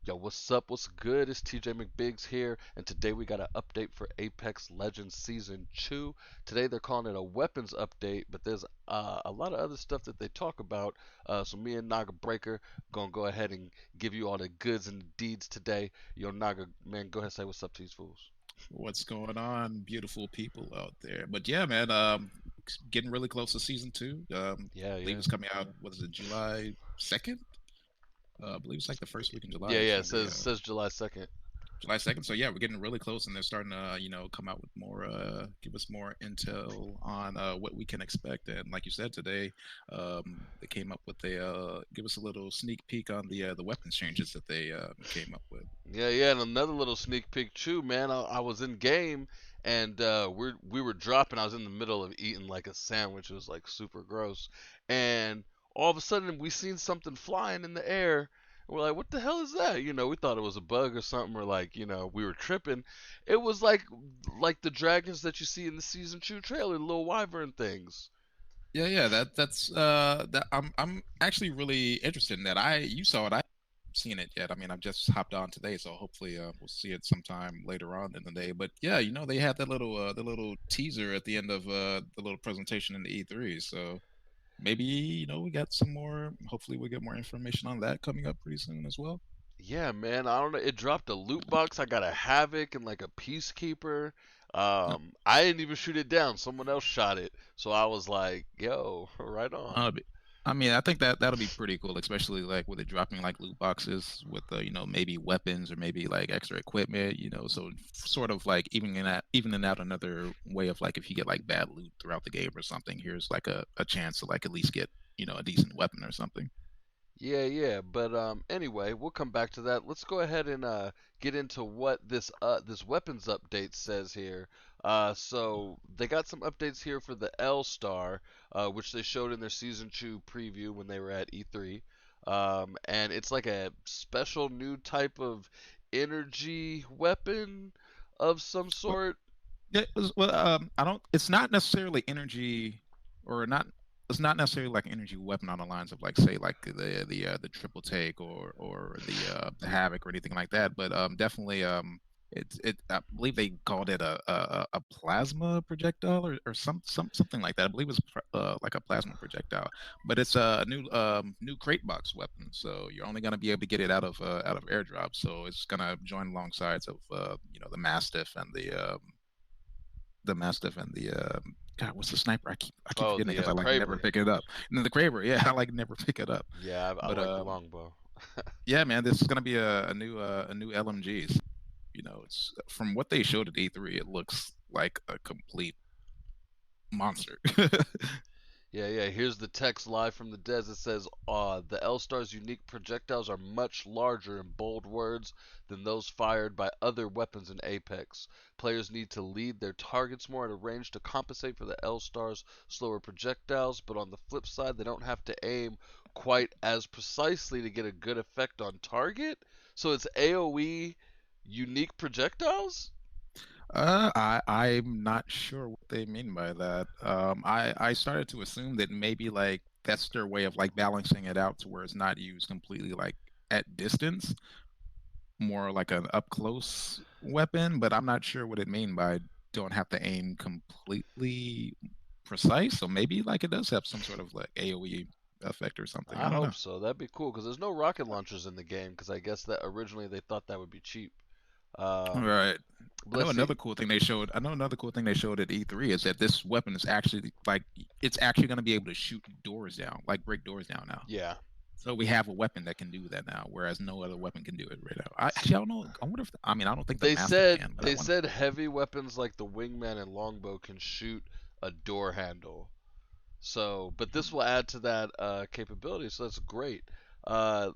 Yo, what's up? What's good? It's TJ McBiggs here, and today we got an update for Apex Legends Season 2. Today they're calling it a weapons update, but there's a lot of other stuff that they talk about. So me and NagaBreaker gonna go ahead and give you all the goods and the deeds today. Yo, Naga, man, go ahead and say what's up to these fools. What's going on, beautiful people out there? But yeah, man, getting really close to season 2. Yeah, I believe yeah. it's coming out. What is it, July 2nd? I believe it's like the first week in July Yeah, is yeah, it when the says July 2nd. July 2nd. So yeah, we're getting really close, and they're starting to come out with more, give us more intel on what we can expect. And like you said today, they came up with give us a little sneak peek on the weapons changes that they came up with. Yeah, yeah, and another little sneak peek too, man. I was in game and we were dropping. I was in the middle of eating like a sandwich. It was like super gross, and all of a sudden we seen something flying in the air. We're like, what the hell is that? We thought it was a bug or something, or like, we were tripping. It was like the dragons that you see in the season 2 trailer, the little wyvern things. Yeah, yeah, that I'm actually really interested in that. You saw it, I haven't seen it yet. I mean, I've just hopped on today, so hopefully we'll see it sometime later on in the day. But yeah, they had that little teaser at the end of the little presentation in the E3. So maybe, we got some more. Hopefully we'll get more information on that coming up pretty soon as well. Yeah, man. I don't know. It dropped a loot box. I got a havoc and like a peacekeeper. I didn't even shoot it down. Someone else shot it. So I was like, "Yo, right on." Uh, I mean, I think that'll be pretty cool, especially like with it dropping like loot boxes with maybe weapons or maybe like extra equipment, so sort of like evening out another way of like if you get like bad loot throughout the game or something, here's like a chance to like at least get a decent weapon or something. Yeah, yeah. But anyway, we'll come back to that. Let's go ahead and get into what this weapons update says here. So they got some updates here for the L Star, which they showed in their season 2 preview when they were at E3. And it's like a special new type of energy weapon of some Well, sort. yeah, I don't. It's not necessarily energy, or not. It's not necessarily like an energy weapon on the lines of like say like the triple take or the havoc or anything like that. But definitely I believe they called it a plasma projectile or something like that. I believe it's like a plasma projectile, but it's a new crate box weapon. So you're only gonna be able to get it out of airdrop. So it's gonna join alongside of the Mastiff and the God, what's the sniper? I keep Oh, forgetting the because I like never Kraber. pick it up. And then the Kraber, yeah, I like never pick it up. Yeah, I But like the longbow. yeah, man, this is gonna be a new LMG. So, it's from what they showed at E3, it looks like a complete monster. Yeah, yeah. Here's the text live from the Des. It says, the L-Star's unique projectiles are much larger in bold words than those fired by other weapons in Apex. Players need to lead their targets more at a range to compensate for the L-Star's slower projectiles, but on the flip side, they don't have to aim quite as precisely to get a good effect on target. So it's AoE unique projectiles? I'm not sure what they mean by that. I started to assume that maybe like that's their way of like balancing it out to where it's not used completely like at distance, more like an up close weapon, but I'm not sure what it mean by don't have to aim completely precise. So maybe like it does have some sort of like AoE effect or something. I I don't hope know. so. That'd be cool because there's no rocket launchers in the game because I guess that originally they thought that would be cheap. All Um, right. but let's see. I know another cool thing they showed at E3 is that this weapon is actually like it's actually going to be able to shoot doors down, like break doors down now. Yeah, So we have a weapon that can do that now, whereas no other weapon can do it right now. I don't know. I wonder if I mean I don't think the they Mastiff said can, but I they wonder. said heavy weapons like the wingman and longbow can shoot a door handle. So, but this will add to that capability, so that's great. Uh,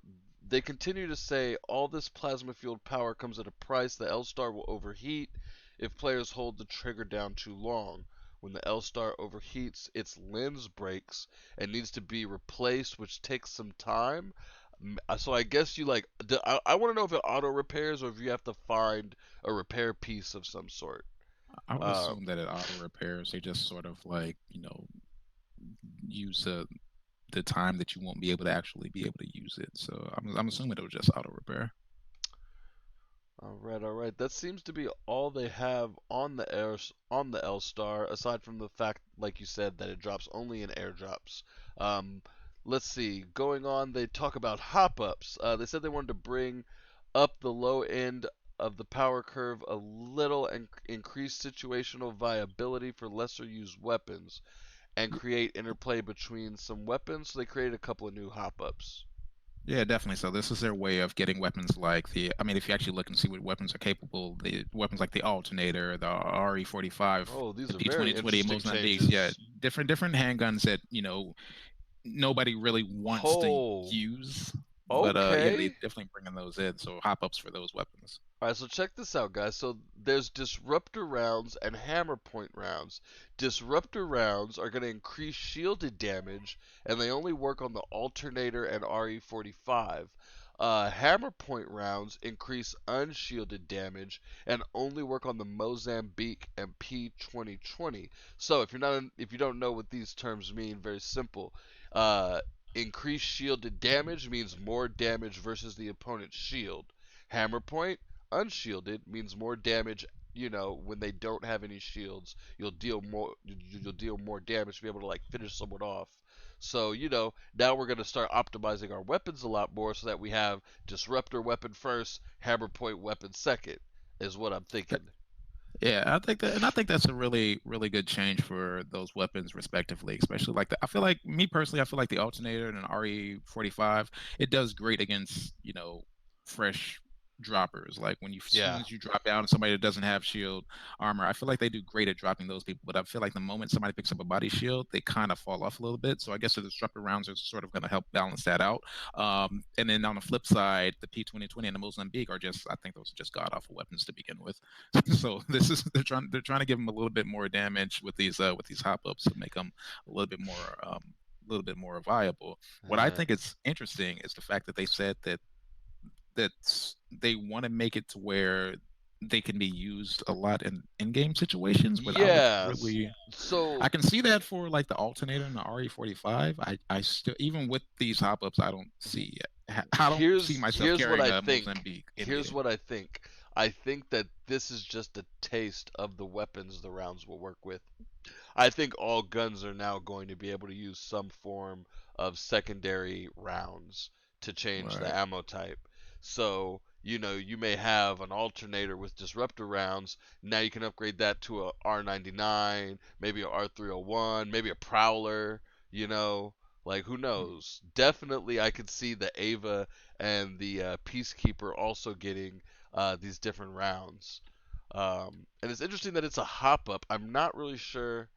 they continue to say all this plasma fueled power comes at a price. The L Star will overheat if players hold the trigger down too long. When the L Star overheats, its lens breaks and needs to be replaced, which takes some time. So I guess you like. I want to know if it auto repairs or if you have to find a repair piece of some sort. I would Uh, assume that it auto repairs. They just sort of like use the time that you won't be able to actually be able to use it. So I'm assuming it'll just auto repair. All right. That seems to be all they have on the L Star, aside from the fact, like you said, that it drops only in airdrops. Um, let's see. Going on, they talk about hop ups. They said they wanted to bring up the low end of the power curve a little and increase situational viability for lesser used weapons and create interplay between some weapons. So they created a couple of new hop ups. Yeah, definitely. So this is their way of getting weapons like I mean, if you actually look and see what weapons are capable, the weapons like the alternator, the RE45, Oh, these the are very P2020, interesting Mozambiques, yeah, changes. different handguns that, nobody really wants to Oh, use. But yeah, they okay. definitely bringing those in. So hop ups for those weapons. All right, so check this out, guys. So there's disruptor rounds and hammer point rounds. Disruptor rounds are going to increase shielded damage, and they only work on the alternator and RE45. Hammer point rounds increase unshielded damage and only work on the Mozambique and P2020. So if you don't know what these terms mean, very simple. Uh, Increased shielded damage means more damage versus the opponent's shield. Hammer point unshielded means more damage. When they don't have any shields, you'll deal more damage to be able to like finish someone off. So now we're gonna start optimizing our weapons a lot more so that we have disruptor weapon first, hammer point weapon second, is what I'm thinking. Yeah, I think that, and I think that's a really, really good change for those weapons, respectively. Especially like I feel like me personally, I feel like the alternator and an RE45, it does great against fresh droppers. Like when as soon Yeah. as you drop down on somebody that doesn't have shield armor, I feel like they do great at dropping those people. But I feel like the moment somebody picks up a body shield, they kind of fall off a little bit. So I guess the disruptor rounds are sort of going to help balance that out. And then on the flip side, the P2020 and the Mozambique are just, I think those are just god awful weapons to begin with. So this is they're trying to give them a little bit more damage with these hop ups to make them a little bit more viable. What I Uh, think is interesting is the fact that they said that they want to make it to where they can be used a lot in in-game situations without yeah. really. I So can see that for like the alternator and the RE45. I still, even with these hop ups, I don't see it. I don't see myself here's what carrying I a think. Mozambique in Here's game. what I think. I think that this is just a taste of the weapons the rounds will work with. I think all guns are now going to be able to use some form of secondary rounds to change the Right. ammo type. So, you may have an alternator with disruptor rounds. Now you can upgrade that to a R99, maybe a R301, maybe a Prowler, you know, like who knows? Definitely I could see the Ava and the Peacekeeper also getting these different rounds. And it's interesting that it's a hop up. I'm not really sure.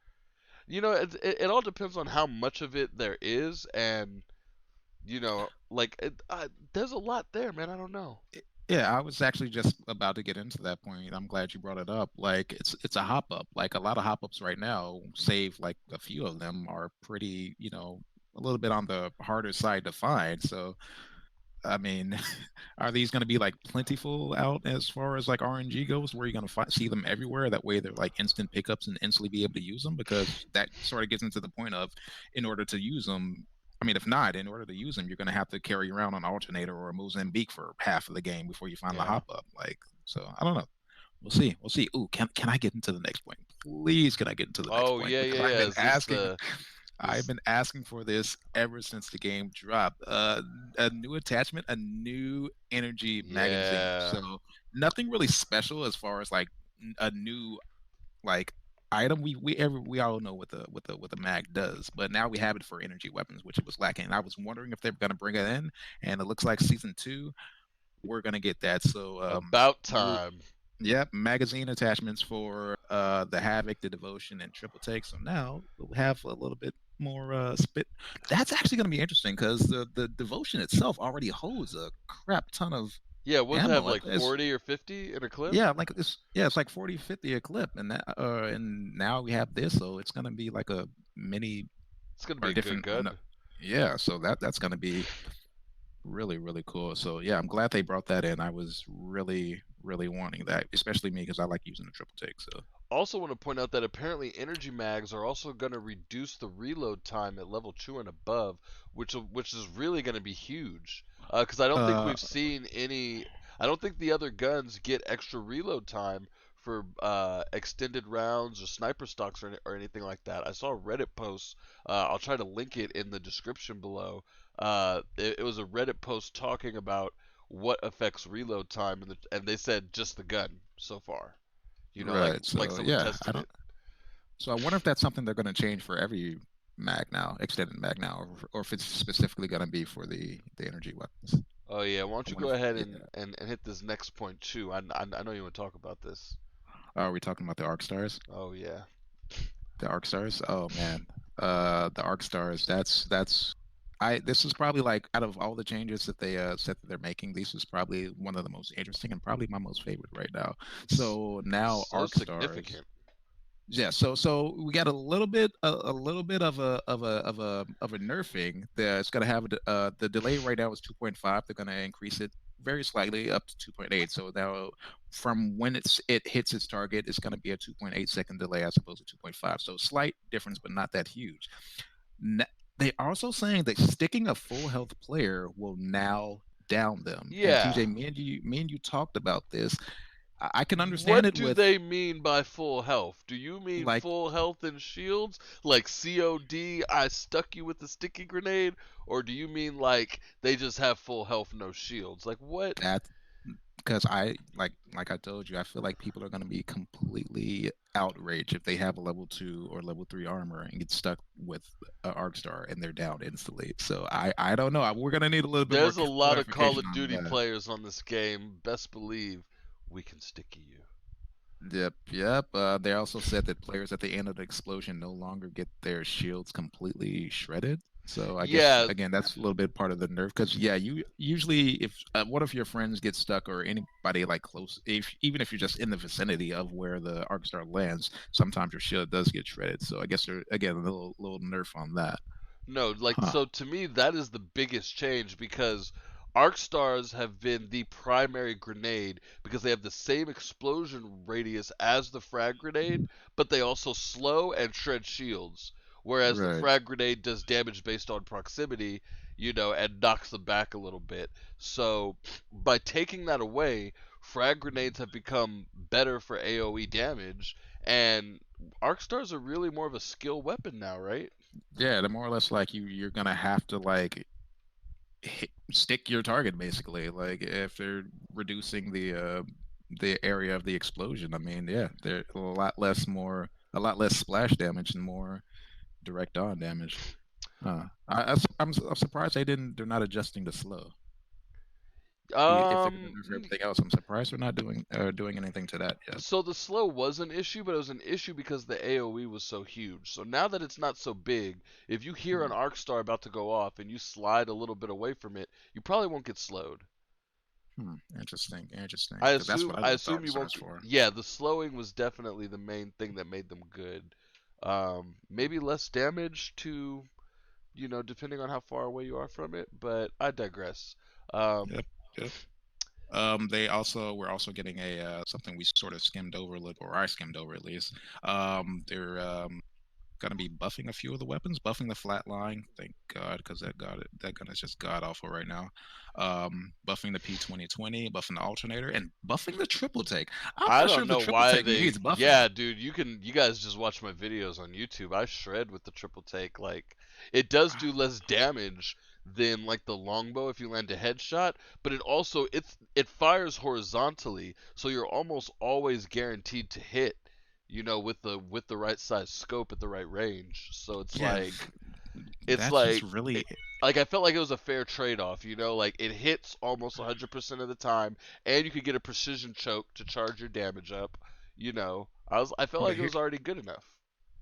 It all depends on how much of it there is, and there's a lot there, man. I don't know. Yeah, I was actually just about to get into that point. I'm glad you brought it up. Like it's a hop up. Like a lot of hop ups right now, save like a few of them are pretty, a little bit on the harder side to find. So I mean, are these going to be like plentiful out as far as like RNG goes, where you're going to see them everywhere? That way they're like instant pickups and instantly be able to use them, because that sort of gets into the point of, in order to use them, I mean, if not, in order to use them, you're going to have to carry around an alternator or a Mozambique for half of the game before you find the Yeah. hop up. Like, so I don't know. We'll see. We'll see. Ooh, can I get into the next point? Please, can I get into the next Oh point? yeah, Because yeah, yeah. Is this the I've this? been asking for this ever since the game dropped. A new attachment, a new energy magazine. Yeah. So nothing really special as far as like a new like item. We all know what the mag does, but now we have it for energy weapons, which it was lacking. And I was wondering if they were going to bring it in, and it looks like season two we're going to get that. So About new. time. Yep, magazine attachments for the Havoc, the Devotion, and Triple Take. So now we'll have a little bit more spit. That's actually going to be interesting because the Devotion itself already holds a crap ton of Yeah, what does it have, ammo. like 40 or 50 in a clip? Yeah, like it's like 40, 50 a clip, and now we have this, so it's going to be like a mini It's gonna be or a good different. gun. Yeah, so that's going to be really, really cool. So yeah, I'm glad they brought that in. I was really, really wanting that, especially me because I like using the triple take. So Also, want to point out that apparently energy mags are also going to reduce the reload time at level 2 and above, which is really going to be huge. Because I don't think uh we've seen any. I don't think the other guns get extra reload time for extended rounds or sniper stocks or anything like that. I saw a Reddit post. I'll try to link it in the description below. It was a Reddit post talking about what affects reload time, and they said just the gun so far. You know, Right. like So someone yeah, I tested don't. it. So I wonder if that's something they're going to change for every mag now, extended mag now, or if it's specifically going to be for the energy weapons. Oh yeah, why don't I you wonder go if, ahead yeah. and hit this next point too? I know you want to talk about this. Are we talking about the arc stars? Oh yeah. The arc stars? Oh man. The arc stars, that's I this is probably like out of all the changes that they said that they're making, this is probably one of the most interesting and probably my most favorite right now. It's So now so arc stars. significant. Yeah, so we got a little bit of a nerfing. It's gonna have the delay right now is 2.5. They're gonna increase it very slightly up to 2.8. So now from when it hits its target, it's gonna be a 2.8 second delay as opposed to 2.5. So slight difference, but not that huge. N- They're also saying that sticking a full health player will now down them. And Yeah. TJ, me and you talked about this. I can understand What it do with they mean by full health? Do you mean like full health and shields? Like COD, I stuck you with the sticky grenade? Or do you mean like they just have full health, no shields? Like what? that because I told you, I feel like people are going to be completely outraged if they have a level 2 or level 3 armor and get stuck with an arc star and they're down instantly. So I don't know. We're going to need a little bit more There's a lot of Call clarification of on Duty that. players on this game. Best believe we can sticky you. Yep, yep. They also said that players at the end of the explosion no longer get their shields completely shredded. So I guess Yeah, again, that's a little bit part of the nerf. Because yeah, you usually if one of your friends gets stuck or anybody like close, if even if you're just in the vicinity of where the arc star lands, sometimes your shield does get shredded. So I guess there again a little nerf on that. no, like Huh. so to me that is the biggest change because arc stars have been the primary grenade because they have the same explosion radius as the frag grenade, but they also slow and shred shields. Whereas the Right. frag grenade does damage based on proximity, and knocks them back a little bit. So by taking that away, frag grenades have become better for AoE damage, and arc stars are really more of a skill weapon now, right? Yeah, they're more or less like you're gonna have to like stick your target basically. Like if they're reducing the area of the explosion, I mean, yeah, they're a lot less splash damage and more direct on damage. I'm surprised they're not adjusting the slow. If they're gonna Um, do for everything else, I'm surprised they're not doing anything to that yet. so the slow was an issue, but it was an issue because the AoE was so huge. So now that it's not so big, if you hear an Hmm. arc star about to go off and you slide a little bit away from it, you probably won't get slowed. Hmm. Interesting. I Because that's assume what I I love the assume arc you won't stars get. for. Yeah, the slowing was definitely the main thing that made them good. Maybe less damage to, depending on how far away you are from it, but I digress. Um, Yep. Yep. We're also getting a something we sort of skimmed over a little, or I skimmed over at least. They're gonna be buffing a few of the weapons, buffing the flatline. Thank God, because that gun is just god awful right now. Buffing the P2020, buffing the alternator, and buffing the triple take. I'm I not sure don't if the know triple why take they. needs buffing. Yeah, dude, you guys just watch my videos on YouTube. I shred with the triple take. Like, it does do less damage than like the longbow if you land a headshot, but it fires horizontally, so you're almost always guaranteed to hit. With the right size scope at the right range. So it's Yeah, like it's that's just like really like I felt like it was a fair trade-off, like it hits almost 100% of the time, and you could get a precision choke to charge your damage up. I felt but like it here, was already good enough.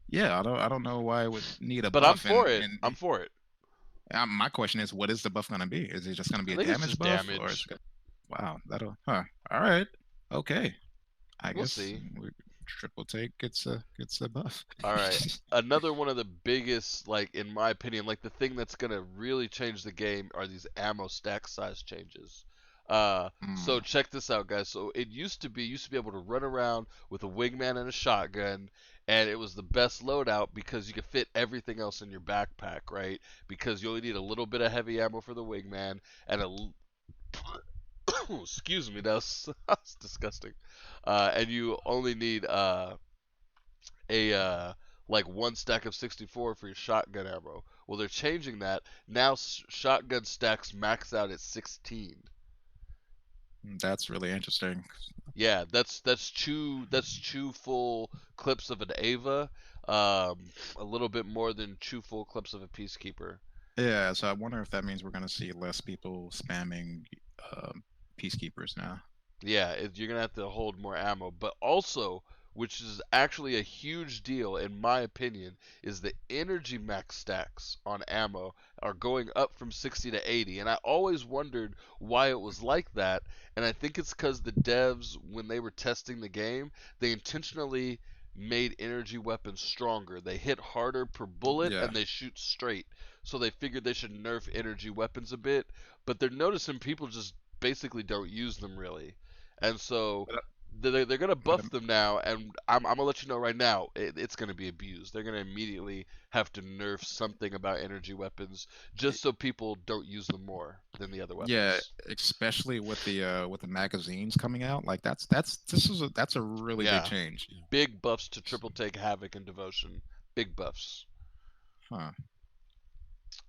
yeah, I don't know why it would need a But I'm buff. for And it. I'm for it. my question is, what is the buff gonna be? Is it just gonna be I a think it's damage just buff, or is damage. it wow, that'll huh? All right, okay. I We'll guess see. triple take gets a buff. All right. Another one of the biggest, like in my opinion, like the thing that's gonna really change the game are these ammo stack size changes. So Mm, check this out, guys. So it used to be able to run around with a wingman and a shotgun, and it was the best loadout because you could fit everything else in your backpack, right? Because you only need a little bit of heavy ammo for the wingman and excuse me, that's disgusting. And you only need a like one stack of 64 for your shotgun ammo. Well, they're changing that now. Shotgun stacks max out at 16. That's really interesting. Yeah, that's two full clips of an Ava, a little bit more than two full clips of a Peacekeeper. Yeah, so I wonder if that means we're gonna see less people spamming um, peacekeepers now. Yeah, you're gonna have to hold more ammo, but also, which is actually a huge deal in my opinion, is the energy max stacks on ammo are going up from 60 to 80, and I always wondered why it was like that, and I think it's because the devs, when they were testing the game, they intentionally made energy weapons stronger. They hit harder per bullet Yeah, and they shoot straight, so they figured they should nerf energy weapons a bit, but they're noticing people just basically don't use them really. And so but they're going to but buff them now, and I'm going to let you know right now, it's going to be abused. They're going to immediately have to nerf something about energy weapons just so people don't use them more than the other yeah, weapons. especially with the magazines coming out, like that's a really big Yeah. change. Big buffs to triple take havoc and devotion. Big buffs. Huh.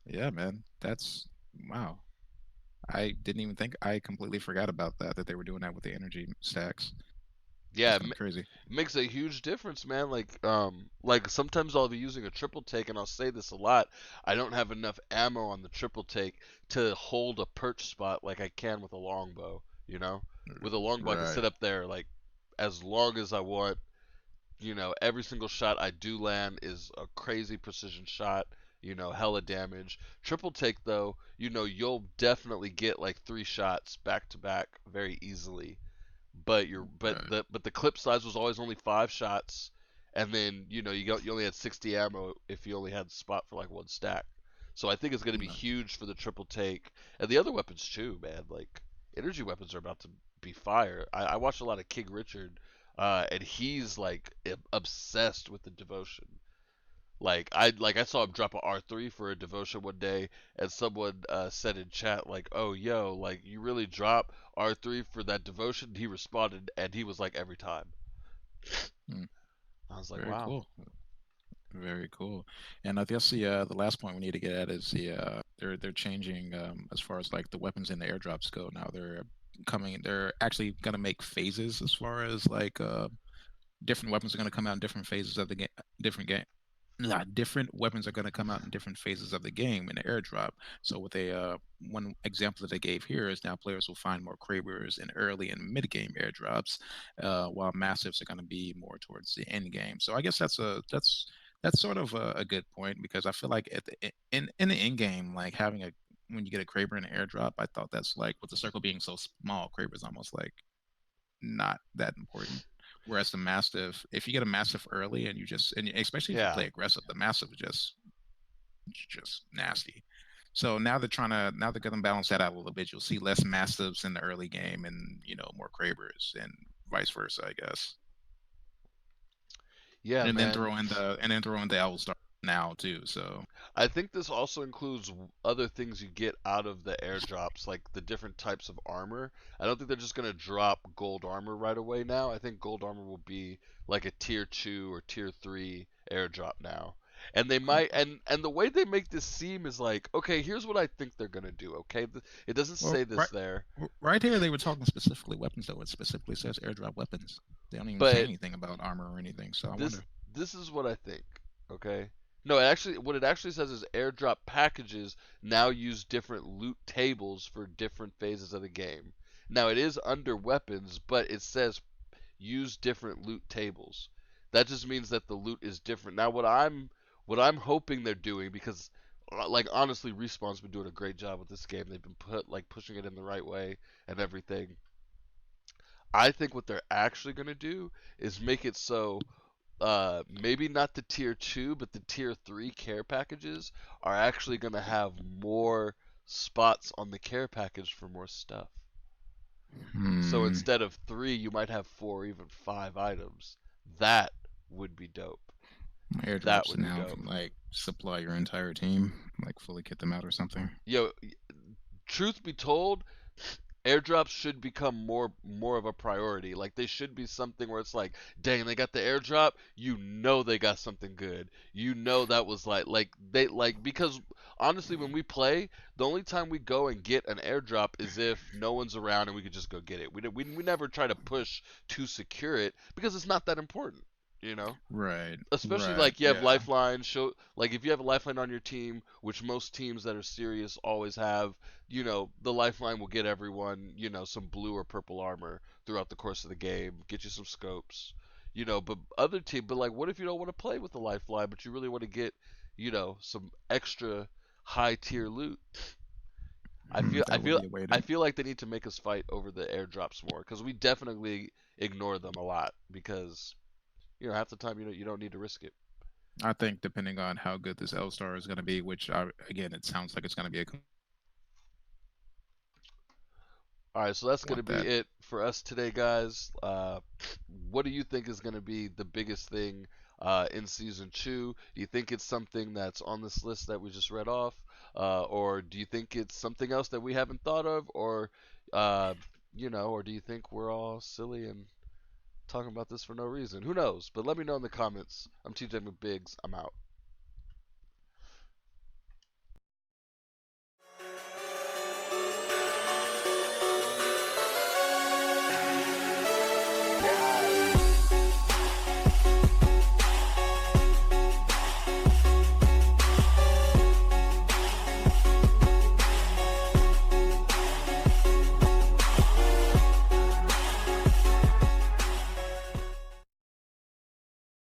Yeah, man. That's wow. I didn't even think I completely forgot about that they were doing that with the energy stacks. Yeah, That's kind of crazy. makes a huge difference, man. Like sometimes I'll be using a triple take, and I'll say this a lot. I don't have enough ammo on the triple take to hold a perch spot like I can with a longbow. You know, with a longbow I can Right. sit up there like as long as I want. Every single shot I do land is a crazy precision shot. Hella damage. Triple take though, you'll definitely get like three shots back to back very easily, Right. but the clip size was always only 5 shots, and then you only had 60 ammo if you only had spot for like one stack. So I think it's going to be No. huge for the triple take and the other weapons too, man. Like energy weapons are about to be fire. I watched a lot of King Richard, and he's like obsessed with the devotion. Like I saw him drop a R3 for a devotion one day, and someone said in chat like, "Oh yo, like you really drop R3 for that devotion?" He responded, and he was like, "Every time." Hmm. I was like, Very "Wow." cool. Very cool. And I guess the last point we need to get at is they're changing as far as like the weapons and the airdrops go. Now they're actually gonna make phases as far as like different weapons are gonna come out in different phases of the game, different game. Nah, different weapons are going to come out in different phases of the game in the airdrop. So with a one example that they gave here is now players will find more Krabers in early and mid game airdrops, while massives are going to be more towards the end game. So I guess that's sort of a good point because I feel like in the end game, like having a when you get a Kraber in an airdrop, I thought that's like with the circle being so small, Kraber's almost like not that important. Whereas the Mastiff, if you get a Mastiff early and especially if you Yeah, play aggressive, the Mastiff is just nasty. So now they're gonna balance that out a little bit. You'll see less Mastiffs in the early game and more Krabers and vice versa, I guess. yeah, man. And then throw in the Owlstar now too. So I think this also includes other things you get out of the airdrops, like the different types of armor. I don't think they're just gonna drop gold armor right away now. I think gold armor will be like a tier 2 or tier 3 airdrop now. And they might and the way they make this seem is like, okay, here's what I think they're gonna do. Okay, it doesn't well, say this there, right here they were talking specifically weapons though. It specifically says airdrop weapons. They don't even say but anything about armor or anything. So I this wonder. this is what I think. Okay. No, what it actually says is airdrop packages now use different loot tables for different phases of the game. Now it is under weapons, but it says use different loot tables. That just means that the loot is different. Now what I'm hoping they're doing, because like honestly Respawn's been doing a great job with this game. They've been pushing it in the right way and everything. I think what they're actually going to do is make it so maybe not the tier 2, but the tier 3 care packages are actually going to have more spots on the care package for more stuff. So Hmm. instead of 3, you might have 4 or even 5 items. That would be dope. That Airdrops would be now dope. like supply your entire team, like fully kit them out or something. Yo, truth be told, airdrops should become more of a priority. Like they should be something where it's like, dang, they got the airdrop. You know they got something good. You know that was like they like because honestly, when we play, the only time we go and get an airdrop is if no one's around and we could just go get it. We never try to push to secure it because it's not that important. You know, Right, especially right, like you have yeah, lifeline show like if you have a lifeline on your team, which most teams that are serious always have, the lifeline will get everyone, some blue or purple armor throughout the course of the game, get you some scopes, but other team, but like what if you don't want to play with the lifeline but you really want to get, some extra high tier loot. i feel i that would feel be a way i to. feel like they need to make us fight over the airdrops more because we definitely ignore them a lot because half the time you don't need to risk it. I think depending on how good this L Star is going to be, which again, it sounds like it's going to be a All right, so that's going to want be that. it for us today, guys. What do you think is going to be the biggest thing in season two? Do you think it's something that's on this list that we just read off, or do you think it's something else that we haven't thought of, uh, or do you think we're all silly and talking about this for no reason? Who knows? But let me know in the comments. I'm TJ McBiggs. I'm out.